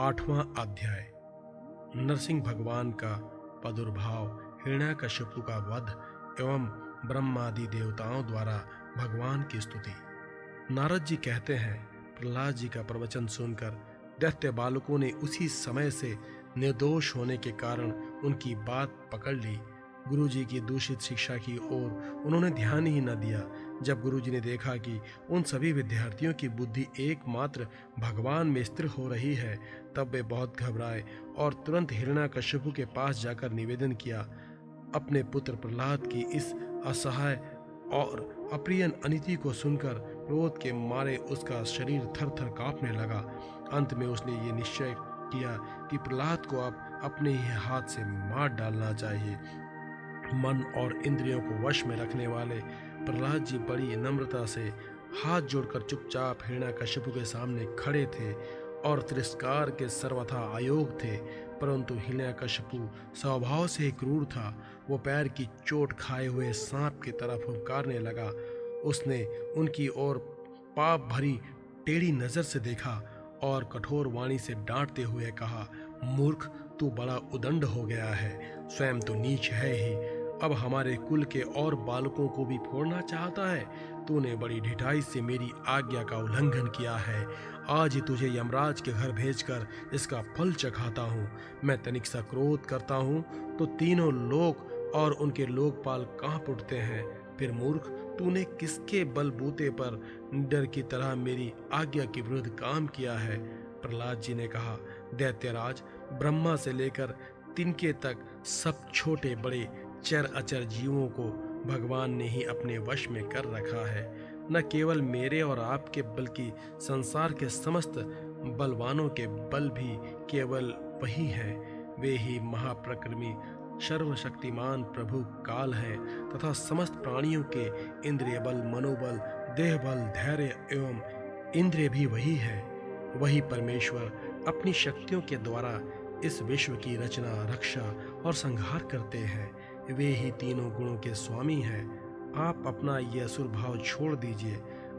8वां अध्याय। नरसिंह भगवान का प्रादुर्भाव, हिरण्यकशिपु का वध एवं ब्रह्मादि देवताओं द्वारा भगवान की स्तुति। नारद जी कहते हैं, प्रहलाद जी का प्रवचन सुनकर दैत्य बालकों ने उसी समय से निर्दोष होने के कारण उनकी बात पकड़ ली। गुरुजी की दूषित शिक्षा की ओर उन्होंने ध्यान ही न दिया। जब गुरुजी ने देखा कि उन सभी विद्यार्थियों की बुद्धि एकमात्र भगवान में स्थिर हो रही है, तब वे बहुत घबराए और तुरंत हिरण्यकशिपु के पास जाकर निवेदन किया। अपने पुत्र प्रहलाद की इस असहाय और अप्रिय अनिति को सुनकर क्रोध के मारे उसका शरीर थर थर कांपने लगा। अंत में उसने ये निश्चय किया कि प्रहलाद को अब अपने ही हाथ से मार डालना चाहिए। मन और इंद्रियों को वश में रखने वाले प्रहलाद जी बड़ी नम्रता से हाथ जोड़कर चुपचाप हिरण्यकशिपु के सामने खड़े थे और तिरस्कार के सर्वथा अयोग्य थे। परंतु हिरण्यकशिपु स्वभाव से ही क्रूर था। वो पैर की चोट खाए हुए सांप की तरह फुफकारने लगा। उसने उनकी ओर पाप भरी टेढ़ी नजर से देखा और कठोर वाणी से डांटते हुए कहा, मूर्ख, तू बड़ा उदंड हो गया है। स्वयं तो नीच है ही, अब हमारे कुल के और बालकों को भी फोड़ना चाहता है। तूने बड़ी ढिठाई से मेरी आज्ञा का उल्लंघन किया है। आज ही तुझे यमराज के घर भेजकर इसका फल चखाता हूँ। मैं तनिक सा क्रोध करता हूँ तो तीनों लोक और उनके लोकपाल कांप उठते हैं। फिर मूर्ख, तूने किसके बलबूते पर निडर की तरह मेरी आज्ञा के विरुद्ध काम किया है? प्रहलाद जी ने कहा, दैत्यराज, ब्रह्मा से लेकर तिनके तक सब छोटे बड़े चर अचर जीवों को भगवान ने ही अपने वश में कर रखा है। न केवल मेरे और आपके बल्कि संसार के समस्त बलवानों के बल भी केवल वही है। वे ही महाप्रक्रमी सर्वशक्तिमान प्रभु काल हैं तथा समस्त प्राणियों के इंद्रिय बल, मनोबल, देह बल, धैर्य एवं इंद्रिय भी वही है। वही परमेश्वर अपनी शक्तियों के द्वारा इस विश्व की रचना, रक्षा और संहार करते हैं। वे ही तीनों गुणों के स्वामी हैं। आप अपना यह असुर भाव छोड़ दीजिए।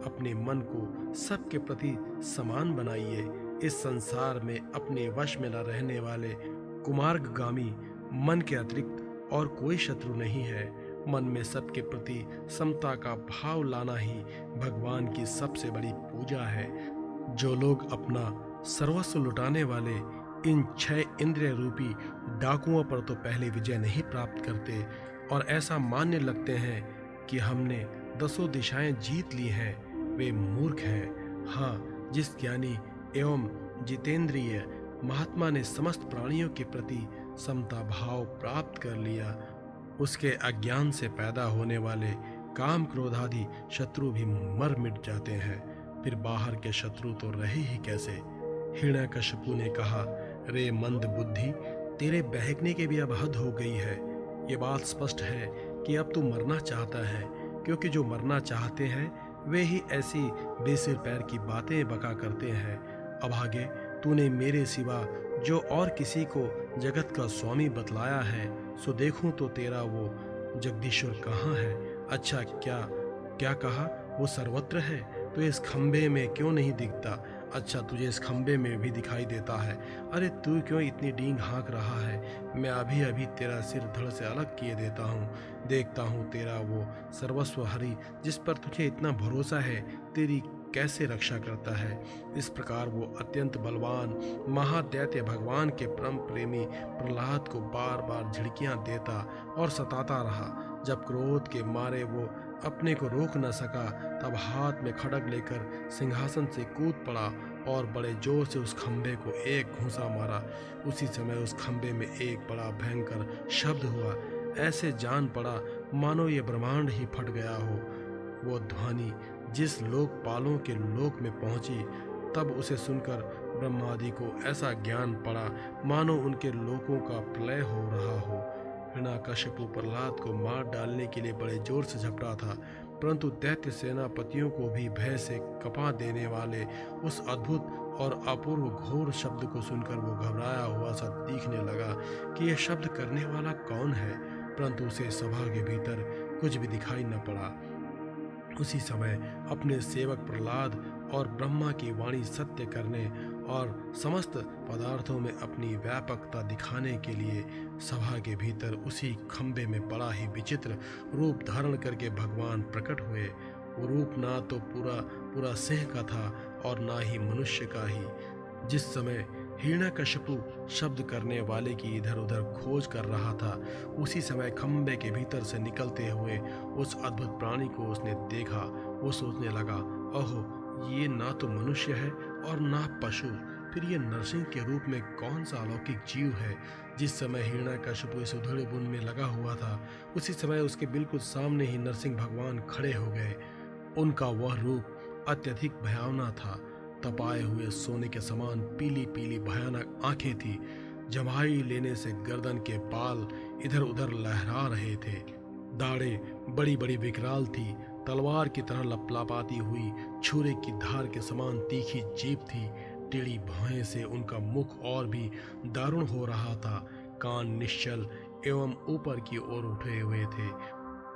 अपने मन को सबके प्रति समान बनाइए। इस संसार में अपने वश में न रहने वाले कुमार्गगामी मन के अतिरिक्त और कोई शत्रु नहीं है। मन में सबके प्रति समता का भाव लाना ही भगवान की सबसे बड़ी पूजा है। जो लोग अपना सर्वस्व लुटाने वाले इन 6 इंद्रिय रूपी डाकुओं पर तो पहले विजय नहीं प्राप्त करते और ऐसा मानने लगते हैं कि हमने 10 दिशाएं जीत ली हैं, वे मूर्ख हैं। हाँ, जिस ज्ञानी एवं जितेंद्रिय महात्मा ने समस्त प्राणियों के प्रति समता भाव प्राप्त कर लिया, उसके अज्ञान से पैदा होने वाले काम क्रोध आदि शत्रु भी मर मिट जाते हैं। फिर बाहर के शत्रु तो रहे ही कैसे? हिरण्यकशिपु ने कहा, रे मंद बुद्धि, तेरे बहकने के भी अब हद हो गई है। ये बात स्पष्ट है कि अब तू मरना चाहता है, क्योंकि जो मरना चाहते हैं वे ही ऐसी बेसिर पैर की बातें बका करते हैं। अभागे, तूने मेरे सिवा जो और किसी को जगत का स्वामी बतलाया है, सो देखूं तो तेरा वो जगदीश्वर कहाँ है? अच्छा, क्या कहा? वो सर्वत्र है तो इस खंबे में क्यों नहीं दिखता? अच्छा, तुझे इस खंबे में भी दिखाई देता है। अरे तू क्यों इतनी डींग हाँक रहा है? मैं अभी अभी तेरा सिर धड़ से अलग किए देता हूँ। देखता हूँ तेरा वो सर्वस्व हरि जिस पर तुझे इतना भरोसा है, तेरी कैसे रक्षा करता है। इस प्रकार वो अत्यंत बलवान महादैत्य भगवान के परम प्रेमी प्रहलाद को बार बार झिड़कियाँ देता और सताता रहा। जब क्रोध के मारे वो अपने को रोक न सका, तब हाथ में खड्ग लेकर सिंहासन से कूद पड़ा और बड़े जोर से उस खंबे को एक घूंसा मारा। उसी समय उस खंबे में एक बड़ा भयंकर शब्द हुआ। ऐसे जान पड़ा मानो ये ब्रह्मांड ही फट गया हो। वो ध्वनि जिस लोकपालों के लोक में पहुंची, तब उसे सुनकर ब्रह्मादि को ऐसा ज्ञान पड़ा मानो उनके लोकों का प्रलय हो रहा हो। हिरण्यकशिपु प्रहलाद को मार डालने के लिए बड़े जोर से झपटा था, परंतु दैत्य सेनापतियों को भी भय से कपा देने वाले उस अद्भुत और अपूर्व घोर शब्द को सुनकर वो घबराया हुआ सा दिखने लगा कि यह शब्द करने वाला कौन है, परंतु उसे सभा के भीतर कुछ भी दिखाई न पड़ा। उसी समय अपने सेवक प्रहलाद और ब्रह्मा की वाणी सत्य करने और समस्त पदार्थों में अपनी व्यापकता दिखाने के लिए सभा के भीतर उसी खंबे में बड़ा ही विचित्र रूप धारण करके भगवान प्रकट हुए। वो रूप ना तो पूरा सिंह का था और ना ही मनुष्य का ही। जिस समय हिरण्यकशिपु शब्द करने वाले की इधर उधर खोज कर रहा था, उसी समय खंबे के भीतर से निकलते हुए उस अद्भुत प्राणी को उसने देखा। वो सोचने लगा, ओहो, ये ना तो मनुष्य है और ना पशु, फिर ये नरसिंह के रूप में कौन सा अलौकिक जीव है। जिस समय हिरण्यकशिपु इस उधेड़ बुन में लगा हुआ था, उसी समय उसके बिल्कुल सामने ही नरसिंह भगवान खड़े हो गए। उनका वह रूप अत्यधिक भयावना था। तपाए हुए सोने के समान पीली पीली भयानक आंखें थी। जम्हाई लेने से गर्दन के बाल इधर उधर लहरा रहे थे। दाढ़ें बड़ी बड़ी विकराल थी। तलवार की तरह लपलपाती हुई छुरे की धार के समान तीखी जीभ थी। टेढ़ी भौहें से उनका मुख और भी दारुण हो रहा था। कान निश्चल एवं ऊपर की ओर उठे हुए थे।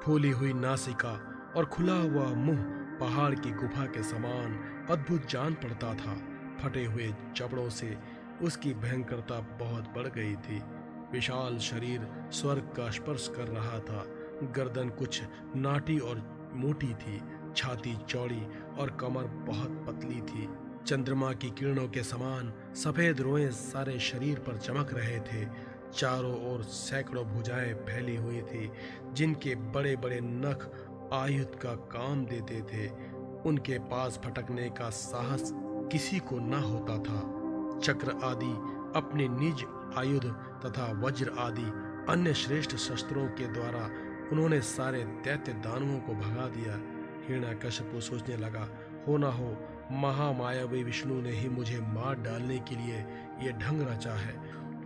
फूली हुई नासिका और खुला हुआ मुंह पहाड़ की गुफा के समान अद्भुत जान पड़ता था। फटे हुए जबड़ों से उसकी भयंकरता बहुत बढ़ गई थी। विशाल शरीर स्वर्ग का स्पर्श कर रहा था। गर्दन कुछ नाटी और मोटी थी। छाती चौड़ी और कमर बहुत पतली थी। चंद्रमा की किरणों के समान सफेद रोएं सारे शरीर पर चमक रहे थे। चारों ओर सैकड़ों भुजाएं फैली हुई थी, जिनके बड़े बड़े नख आयुध का काम देते थे। उनके पास फटकने का साहस किसी को न होता था। चक्र आदि अपने निज आयुध तथा वज्र आदि अन्य श्रेष्ठ शस्त्रों के द्वारा उन्होंने सारे दैत्य दानवों को भगा दिया। हिरण्यकशिपु सोचने लगा, हो ना हो महामायावी विष्णु ने ही मुझे मार डालने के लिए ये ढंग रचा है,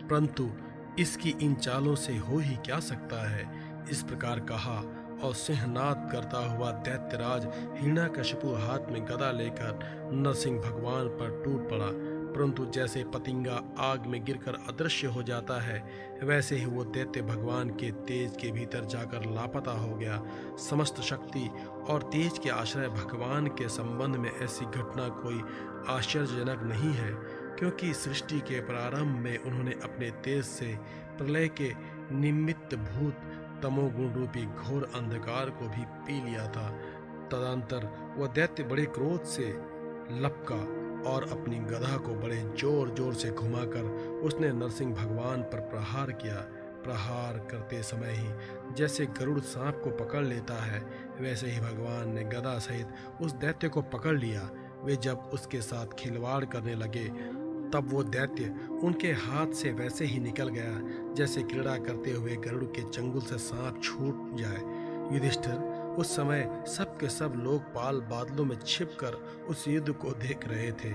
परंतु इसकी इन चालों से हो ही क्या सकता है। इस प्रकार कहा और सिंहनाद करता हुआ दैत्यराज हिरण्यकशिपु हाथ में गदा लेकर नरसिंह भगवान पर टूट पड़ा। परंतु जैसे पतिंगा आग में गिरकर अदृश्य हो जाता है, वैसे ही वो दैत्य भगवान के तेज के भीतर जाकर लापता हो गया। समस्त शक्ति और तेज के आश्रय भगवान के संबंध में ऐसी घटना कोई आश्चर्यजनक नहीं है, क्योंकि सृष्टि के प्रारंभ में उन्होंने अपने तेज से प्रलय के निमित्त भूत तमोगुण रूपी घोर अंधकार को भी पी लिया था। तदंतर वह दैत्य बड़े क्रोध से लपका और अपनी गदा को बड़े जोर जोर से घुमाकर उसने नरसिंह भगवान पर प्रहार किया। प्रहार करते समय ही जैसे गरुड़ सांप को पकड़ लेता है, वैसे ही भगवान ने गदा सहित उस दैत्य को पकड़ लिया। वे जब उसके साथ खिलवाड़ करने लगे, तब वो दैत्य उनके हाथ से वैसे ही निकल गया जैसे क्रीड़ा करते हुए गरुड़ के चंगुल से सांप छूट जाए। युधिष्ठिर उस समय सब के सब लोकपाल बादलों में छिपकर उस युद्ध को देख रहे थे।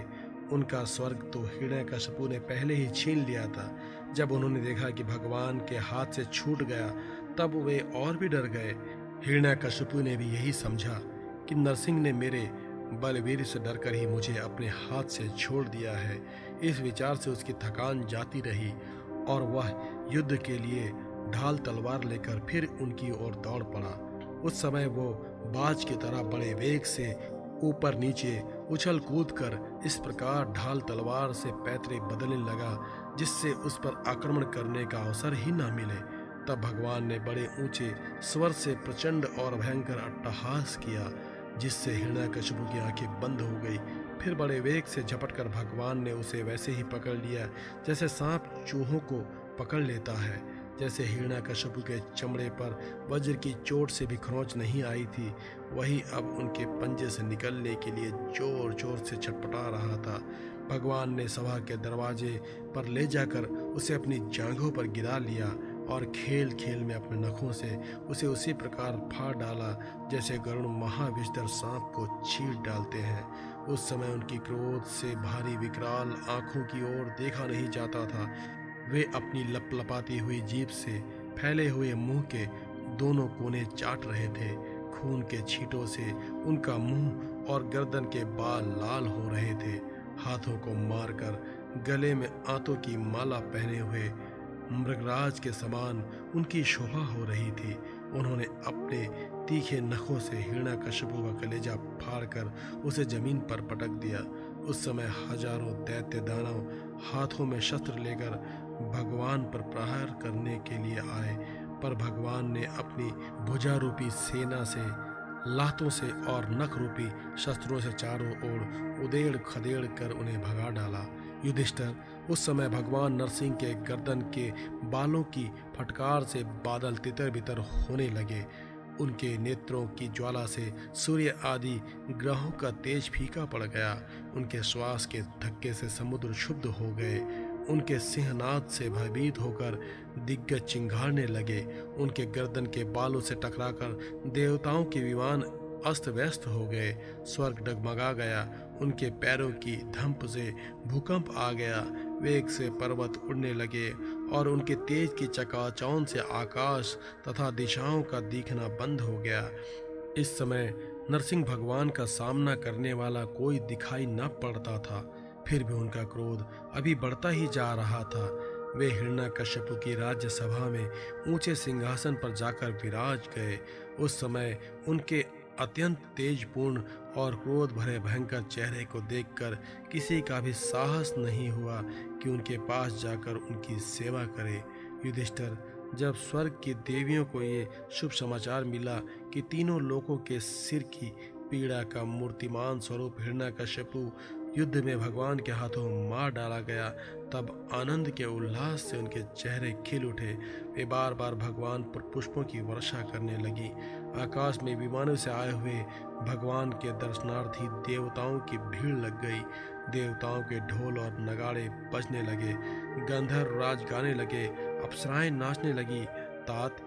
उनका स्वर्ग तो हिरण्यकशिपु ने पहले ही छीन लिया था। जब उन्होंने देखा कि भगवान के हाथ से छूट गया, तब वे और भी डर गए। हिरण्यकशिपु ने भी यही समझा कि नरसिंह ने मेरे बलवीर से डरकर ही मुझे अपने हाथ से छोड़ दिया है। इस विचार से उसकी थकान जाती रही और वह युद्ध के लिए ढाल तलवार लेकर फिर उनकी ओर दौड़ पड़ा। उस समय वो बाज की तरह बड़े वेग से ऊपर नीचे उछल कूद कर इस प्रकार ढाल तलवार से पैतरे बदलने लगा जिससे उस पर आक्रमण करने का अवसर ही न मिले। तब भगवान ने बड़े ऊंचे स्वर से प्रचंड और भयंकर अट्टहास किया, जिससे हिरण्यकशिपु की आंखें बंद हो गई। फिर बड़े वेग से झपटकर भगवान ने उसे वैसे ही पकड़ लिया जैसे सांप चूहों को पकड़ लेता है। जैसे हिरण्यकशिपु के चमड़े पर वज्र की चोट से भी खरोंच नहीं आई थी, वही अब उनके पंजे से निकलने के लिए जोर जोर से छटपटा रहा था। भगवान ने सभा के दरवाजे पर ले जाकर उसे अपनी जांघों पर गिरा लिया और खेल खेल में अपने नखों से उसे उसी प्रकार फाड़ डाला जैसे गरुड़ महाविषधर सांप को चीर डालते हैं। उस समय उनकी क्रोध से भारी विकराल आंखों की ओर देखा नहीं जाता था। वे अपनी लपलपाती हुई जीभ से फैले हुए मुंह के दोनों कोने चाट रहे थे। खून के छींटों से उनका मुंह और गर्दन के बाल लाल हो रहे थे। हाथों को मारकर गले में आंतों की माला पहने हुए मृगराज के समान उनकी शोभा हो रही थी। उन्होंने अपने तीखे नखों से हिरण्यकशिपु का कलेजा फाड़कर उसे जमीन पर पटक दिया। उस समय हजारों दैत्य दानव हाथों में शस्त्र लेकर भगवान पर प्रहार करने के लिए आए, पर भगवान ने अपनी भुजारूपी सेना से, लातों से और नख रूपी शस्त्रों से चारों ओर उदेड़ खदेड़ कर उन्हें भगा डाला। युधिष्ठिर, उस समय भगवान नरसिंह के गर्दन के बालों की फटकार से बादल तितर बितर होने लगे। उनके नेत्रों की ज्वाला से सूर्य आदि ग्रहों का तेज फीका पड़ गया। उनके श्वास के धक्के से समुद्र क्षुब्ध हो गए। उनके सिंहनाद से भयभीत होकर दिग्गज चिंघाड़ने लगे। उनके गर्दन के बालों से टकराकर देवताओं के विमान अस्त व्यस्त हो गए। स्वर्ग डगमगा गया। उनके पैरों की धंप से भूकंप आ गया। वेग से पर्वत उड़ने लगे और उनके तेज की चकाचौंध से आकाश तथा दिशाओं का दिखना बंद हो गया। इस समय नरसिंह भगवान का सामना करने वाला कोई दिखाई न पड़ता था। फिर भी उनका क्रोध अभी बढ़ता ही जा रहा था। वे हिरण्यकश्यप की राज्य सभा में ऊंचे सिंहासन पर जाकर विराज गए। उस समय उनके अत्यंत तेजपूर्ण और क्रोध भरे भयंकर चेहरे को देखकर किसी का भी साहस नहीं हुआ कि उनके पास जाकर उनकी सेवा करे। युधिष्ठिर, जब स्वर्ग की देवियों को ये शुभ समाचार मिला कि तीनों लोकों के सिर की पीड़ा का मूर्तिमान स्वरूप हिरण्यकश्यपु युद्ध में भगवान के हाथों मार डाला गया, तब आनंद के उल्लास से उनके चेहरे खिल उठे। वे बार बार भगवान पर पुष्पों की वर्षा करने लगी। आकाश में विमानों से आए हुए भगवान के दर्शनार्थी देवताओं की भीड़ लग गई। देवताओं के ढोल और नगाड़े बजने लगे, गंधर्व राज गाने लगे, अप्सराएं नाचने लगी। तात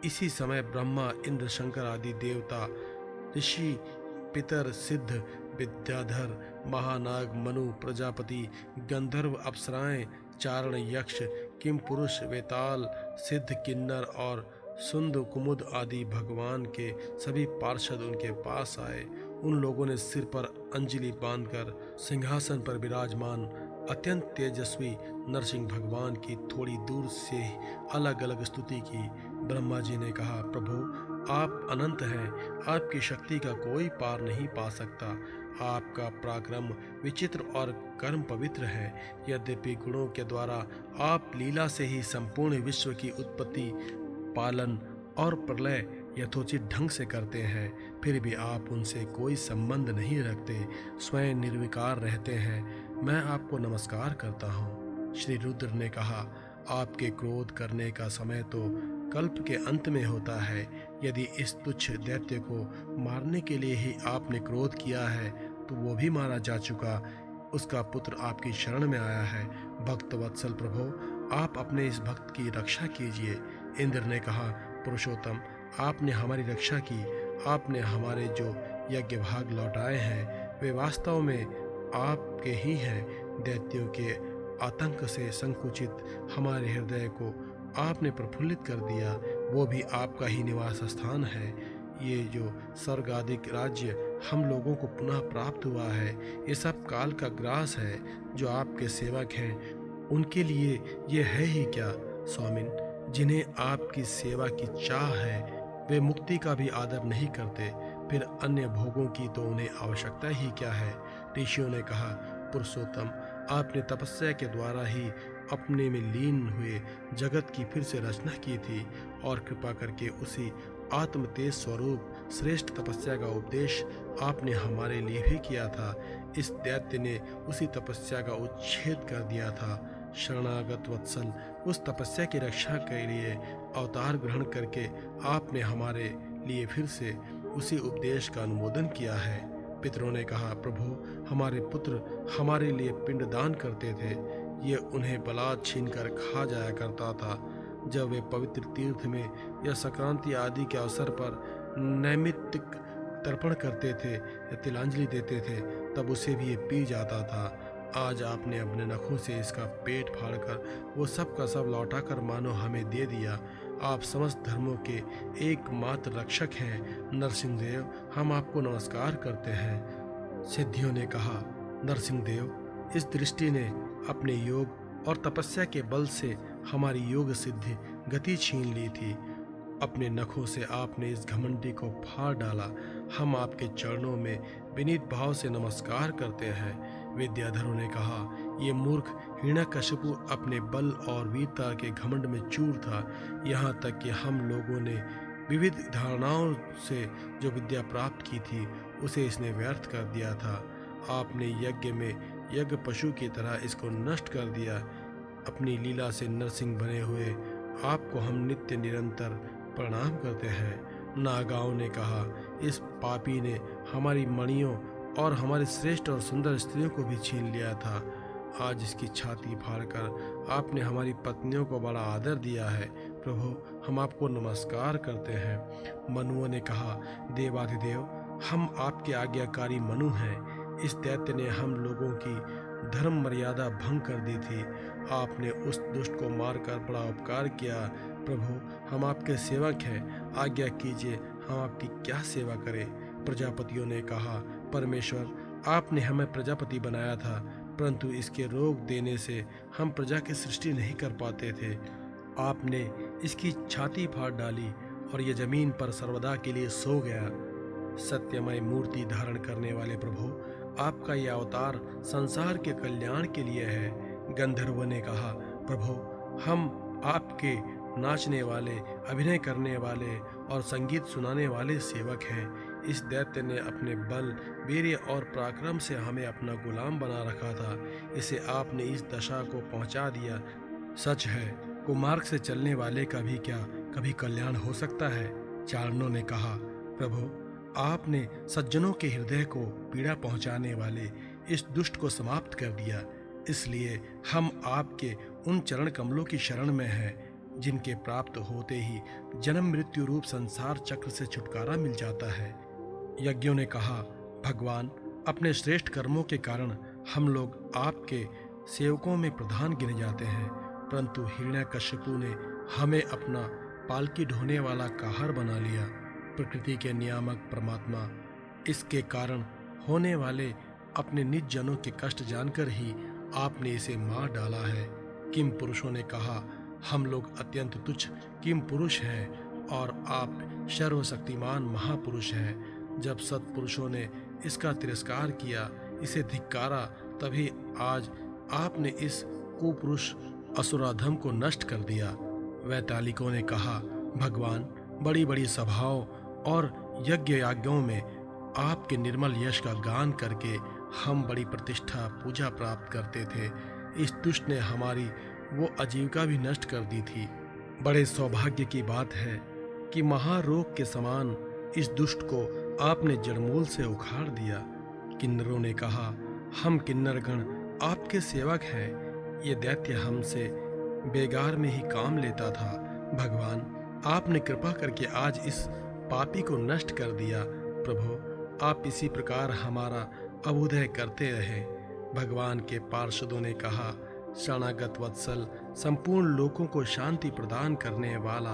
इसी समय ब्रह्मा, इंद्र, शंकर आदि देवता, ऋषि, पितर, सिद्ध, विद्याधर, महानाग, मनु, प्रजापति, गंधर्व, अप्सराएं, चारण, यक्ष, किम पुरुष, वेताल, सिद्ध, किन्नर और सुंद कुमुद आदि भगवान के सभी पार्षद उनके पास आए। उन लोगों ने सिर पर अंजलि बांधकर सिंहासन पर विराजमान अत्यंत तेजस्वी नरसिंह भगवान की थोड़ी दूर से अलग अलग स्तुति की। ब्रह्मा जी ने कहा, प्रभु आप अनंत हैं, आपकी शक्ति का कोई पार नहीं पा सकता। आपका पराक्रम विचित्र और कर्म पवित्र है। यद्यपि गुणों के द्वारा आप लीला से ही संपूर्ण विश्व की उत्पत्ति, पालन और प्रलय यथोचित ढंग से करते हैं, फिर भी आप उनसे कोई संबंध नहीं रखते, स्वयं निर्विकार रहते हैं। मैं आपको नमस्कार करता हूँ। श्री रुद्र ने कहा, आपके क्रोध करने का समय तो कल्प के अंत में होता है। यदि इस तुच्छ दैत्य को मारने के लिए ही आपने क्रोध किया है तो वो भी मारा जा चुका। उसका पुत्र आपकी शरण में आया है। भक्त वत्सल प्रभु, आप अपने इस भक्त की रक्षा कीजिए। इंद्र ने कहा, पुरुषोत्तम आपने हमारी रक्षा की। आपने हमारे जो यज्ञ भाग लौटाए हैं वे वास्तव में आपके ही हैं। दैत्यों के आतंक से संकुचित हमारे हृदय को आपने प्रफुल्लित कर दिया, वो भी आपका ही निवास स्थान है। ये जो स्वर्गाधिक राज्य हम लोगों को पुनः प्राप्त हुआ है, ये सब काल का ग्रास है। जो आपके सेवक हैं उनके लिए ये है ही क्या स्वामिन? जिन्हें आपकी सेवा की चाह है वे मुक्ति का भी आदर नहीं करते, फिर अन्य भोगों की तो उन्हें आवश्यकता ही क्या है। ऋषियों ने कहा, पुरुषोत्तम आपने तपस्या के द्वारा ही अपने में लीन हुए जगत की फिर से रचना की थी और कृपा करके उसी आत्म तेज स्वरूप श्रेष्ठ तपस्या का उपदेश आपने हमारे लिए भी किया था। इस दैत्य ने उसी तपस्या का उच्छेद कर दिया था। शरणागत वत्सल, उस तपस्या की रक्षा के लिए अवतार ग्रहण करके आपने हमारे लिए फिर से उसी उपदेश का अनुमोदन किया है। पितरों ने कहा, प्रभु हमारे पुत्र हमारे लिए पिंडदान करते थे, ये उन्हें बलात् छीनकर खा जाया करता था। जब वे पवित्र तीर्थ में या संक्रांति आदि के अवसर पर नैमित्तिक तर्पण करते थे या तिलांजलि देते थे, तब उसे भी ये पी जाता था। आज आपने अपने नखों से इसका पेट फाड़कर वो सब का सब लौटाकर मानो हमें दे दिया। आप समस्त धर्मों के एकमात्र रक्षक हैं। नरसिंहदेव, हम आपको नमस्कार करते हैं। सिद्धियों ने कहा, नरसिंहदेव, इस दृष्टि ने अपने योग और तपस्या के बल से हमारी योग सिद्धि गति छीन ली थी। अपने नखों से आपने इस घमंडी को फाड़ डाला। हम आपके चरणों में विनीत भाव से नमस्कार करते हैं। विद्याधरों ने कहा, ये मूर्ख हिरण्यकशिपु अपने बल और वीरता के घमंड में चूर था। यहाँ तक कि हम लोगों ने विविध धारणाओं से जो विद्या प्राप्त की थी उसे इसने व्यर्थ कर दिया था। आपने यज्ञ में यज्ञ पशु की तरह इसको नष्ट कर दिया। अपनी लीला से नरसिंह बने हुए आपको हम नित्य निरंतर प्रणाम करते हैं। नागाओं ने कहा, इस पापी ने हमारी मणियों और हमारी श्रेष्ठ और सुंदर स्त्रियों को भी छीन लिया था। आज इसकी छाती फाड़कर आपने हमारी पत्नियों को बड़ा आदर दिया है। प्रभु, हम आपको नमस्कार करते हैं। मनुओं ने कहा, देवाधिदेव, हम आपके आज्ञाकारी मनु हैं। इस दैत्य ने हम लोगों की धर्म मर्यादा भंग कर दी थी। आपने उस दुष्ट को मारकर बड़ा उपकार किया। प्रभु, हम आपके सेवक हैं, आज्ञा कीजिए हम आपकी क्या सेवा करें। प्रजापतियों ने कहा, परमेश्वर, आपने हमें प्रजापति बनाया था, परंतु इसके रोक देने से हम प्रजा की सृष्टि नहीं कर पाते थे। आपने इसकी छाती फाड़ डाली और ये जमीन पर सर्वदा के लिए सो गया। सत्यमय मूर्ति धारण करने वाले प्रभु, आपका यह अवतार संसार के कल्याण के लिए है। गंधर्वों ने कहा, प्रभु, हम आपके नाचने वाले, अभिनय करने वाले और संगीत सुनाने वाले सेवक हैं। इस दैत्य ने अपने बल, वीर्य और पराक्रम से हमें अपना गुलाम बना रखा था। इसे आपने इस दशा को पहुंचा दिया। सच है, कुमार्ग से चलने वाले का भी क्या कभी कल्याण हो सकता है? चारणों ने कहा, प्रभु, आपने सज्जनों के हृदय को पीड़ा पहुंचाने वाले इस दुष्ट को समाप्त कर दिया। इसलिए हम आपके उन चरण कमलों की शरण में हैं जिनके प्राप्त होते ही जन्म मृत्यु रूप संसार चक्र से छुटकारा मिल जाता है। यज्ञों ने कहा, भगवान, अपने श्रेष्ठ कर्मों के कारण हम लोग आपके सेवकों में प्रधान गिने जाते हैं, परंतु हिरण्यकशिपु ने हमें अपना पालकी ढोने वाला काहर बना लिया। प्रकृति के नियामक परमात्मा, इसके कारण होने वाले अपने निज जनों के कष्ट जानकर ही आपने इसे मार डाला है। किम पुरुषों ने कहा, हम लोग अत्यंत तुच्छ किम पुरुष हैं और आप सर्वशक्तिमान महापुरुष हैं। जब सत्पुरुषों ने इसका तिरस्कार किया, इसे धिक्कारा, तभी आज आपने इस कुपुरुष असुराधम को नष्ट कर दिया। वैतालिकों ने कहा, भगवान, बड़ी बड़ी सभाओं और यज्ञ याज्ञों में आपके निर्मल यश का गान करके हम बड़ी प्रतिष्ठा पूजा प्राप्त करते थे। इस दुष्ट ने हमारी वो आजीविका भी नष्ट कर दी थी। बड़े सौभाग्य की बात है कि महारोग के समान इस दुष्ट को आपने जड़मूल से उखाड़ दिया। किन्नरों ने कहा, हम किन्नरगण आपके सेवक हैं। ये दैत्य हमसे बेगार में ही काम लेता था। भगवान, आपने कृपा करके आज इस पापी को नष्ट कर दिया। प्रभु, आप इसी प्रकार हमारा अभ्युदय करते रहे। भगवान के पार्षदों ने कहा, शरणागत वत्सल, संपूर्ण लोगों को शांति प्रदान करने वाला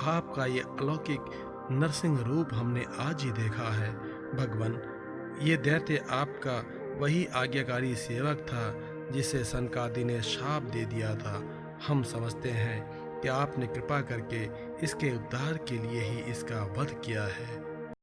आपका ये अलौकिक नरसिंह रूप हमने आज ही देखा है। भगवान, ये दैत्य आपका वही आज्ञाकारी सेवक था जिसे सनकादि ने शाप दे दिया था। हम समझते हैं कि आपने कृपा करके इसके उद्धार के लिए ही इसका वध किया है।